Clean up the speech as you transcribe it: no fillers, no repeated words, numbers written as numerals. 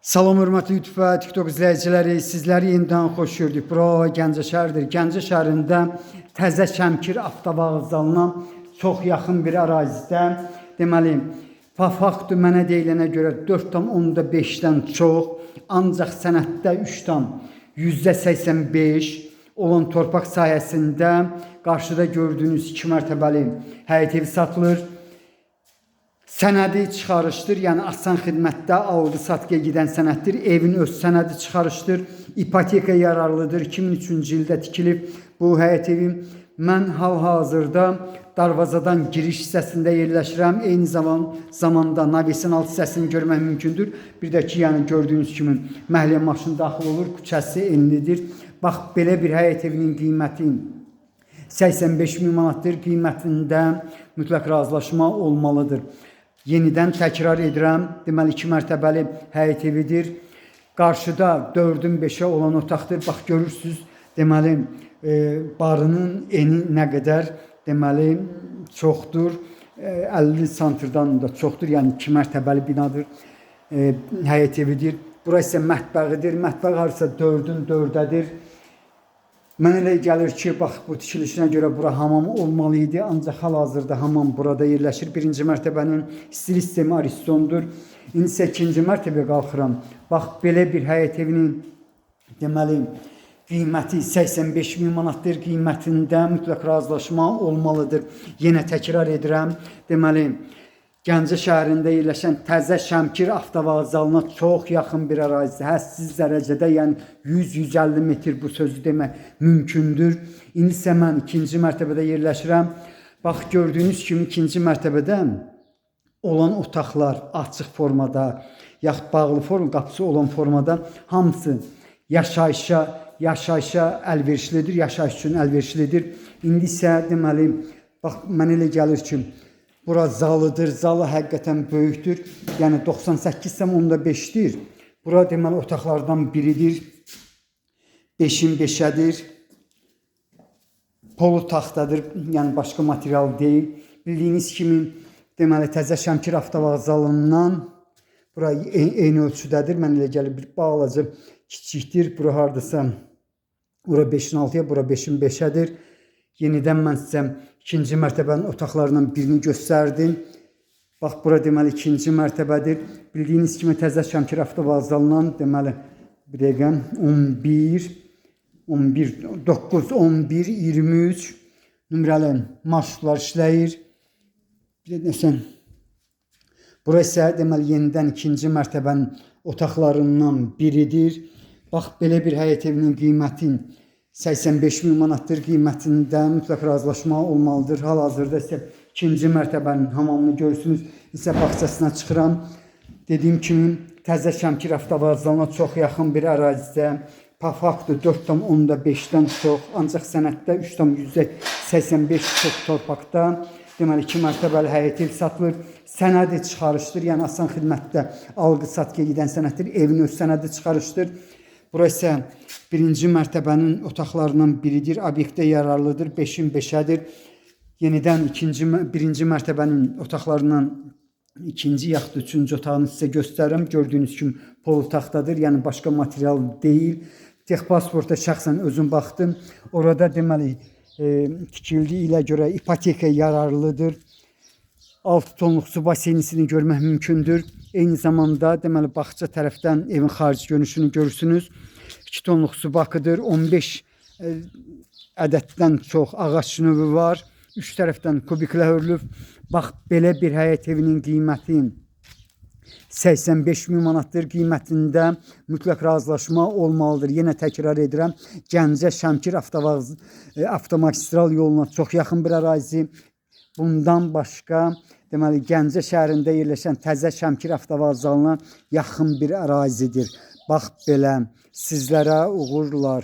Salam hörmətli YouTube və TikTok izləyiciləri, sizləri yenidən xoş gördük. Bura Gəncə şəhəridir. Gəncə şəhərində Təzə Şəmkir avtovağzalına çox yaxın bir ərazidə, deməli, faktu mənə deyilənə görə 4,5-dən çox, ancaq sənəddə 3,85 olan torpaq sayəsində qarşıda gördüyünüz 2 mərtəbəli həyət evi satılır. Sənədi çıxarışdır, yəni asan xidmətdə aldı-satqıya gedən sənəddir. Evin öz sənədi çıxarışdır, ipoteka yararlıdır. 2003-cü ildə tikilib bu həyət evi. Mən hal-hazırda darvazadan giriş hissəsində yerləşirəm. Eyni zamanda navesin alt hissəsini görmək mümkündür. Bir də ki, yəni gördüyünüz kimi məhəllə maşını daxil olur, küçəsi enlidir. Bax, belə bir həyət evinin qiyməti 85.000 manatdır. Qiymətində mütləq razılaşma olmalıdır. Yenidən təkrar edirəm, deməli 2 mərtəbəli həyət evidir. Qarşıda 4-ün 5-ə olan otaqdır. Bax, görürsünüz, deməli barının eni nə qədər, deməli çoxdur. 50 santrdan da çoxdur, yəni 2 mərtəbəli binadır, həyət evidir. Bura isə mətbəğidir. Mətbəq harasa 4-ün 4-dədir. Mənə elə gəlir ki, bax, bu tikilişinə görə bura hamam olmalı idi, ancaq hal-hazırda hamam burada yerləşir. 1-ci mərtəbənin istilik sistemi Aristondur. İndi isə 2-ci mərtəbəyə qalxıram. Bax, belə bir həyət evinin deməli qiyməti 85.000 manatdır. Qiymətində mütləq razılaşma olmalıdır. Yenə təkrar edirəm, deməli Gəncə şəhərində yerləşən Təzə Şəmkir avtovağzalına çox yaxın bir ərazidə, hədsiz dərəcədə, yəni 100-150 metr bu sözü demək mümkündür. İndi isə mən 2-ci mərtəbədə yerləşirəm. Bax, gördüyünüz kimi 2-ci mərtəbədə olan otaqlar açıq formada, yaxud bağlı form, qapısı olan formada hamısı yaşayışa əlverişlidir, yaşayış üçün əlverişlidir. İndi isə deməli, bax, mənə elə gəlir ki, bura zalıdır, zalı həqiqətən böyükdür. Yəni 98,5-dir. Bura deməli otaqlardan biridir. 5-in 5-ədir. Polu taxtadır, yəni başqa material deyil. Bildiyiniz kimi deməli Təzə Şəmkir avtovağzalından bura eyni ölçüdədir. Mən elə gəlir bir balaca kiçikdir. Bura hardasa bura 5-in 6-ya, bura 5-in 5-ədir. Yenidən mən sizə 2-ci mərtəbənin otaqlarından birini göstərdim. Bax, bura deməli 2-ci mərtəbədir. Bildiyiniz kimi Təzə Şəmkir avtovağzalından deməli bir dəqiqə 9, 11, 23 nömrəli marşrutlar işləyir. Bir də nəsə, bura isə deməli yenidən 2-ci mərtəbənin otaqlarından biridir. Bax, belə bir həyət evinin qiyməti 85.000 manatdır. Qiymətində mütləq razılaşma olmalıdır. Hal-hazırda isə 2-ci mərtəbənin hamamını görürsünüz. İsə bağçasına çıxıram. Dediyim kimi Təzə Şəmkir avtovağzalına çox yaxın bir ərazidə, faktu 4,5-dən çox, ancaq sənəddə 3,85 çox torpaqda, deməli 2 mərtəbəli həyət ev satılır. Sənədi çıxarışdır, yəni asan xidmətdə alqı-satqıya gedən sənəddir. Evin öz sənədi çıxarışdır. Bura isə 1-ci mərtəbənin otaqlarından biridir. Obyektə yararlıdır. 5-in 5-ədir. Yenidən 1-ci mərtəbənin otaqlarından 2-ci yaxud 3-cü otağını sizə göstərirəm. Gördüyünüz kimi polu taxtadır. Yəni başqa material deyil. Texpasporta şəxsən özüm baxdım. Orada deməli tikildiyi ilə görə ipoteka yararlıdır. 6 tonluq su baseyinisini görmək mümkündür. Eyni zamanda deməli bağça tərəfdən evin xarici görünüşünü görürsünüz. 2 tonluq su bakıdır. 15 ədəddən çox ağac növü var. 3 tərəfdən kubiklə hörülüb. Bax, belə bir həyət evinin qiyməti 85.000 manatdır. Qiymətində mütləq razılaşma olmalıdır. Yenə təkrar edirəm. Gəncə Şəmkir avtomagistral yoluna çox yaxın bir ərazi. Bundan başqa, deməli, Gəncə şəhərində yerləşən Təzə Şəmkir avtovağzalına yaxın bir ərazidir. Bax, belə, sizlərə uğurlar.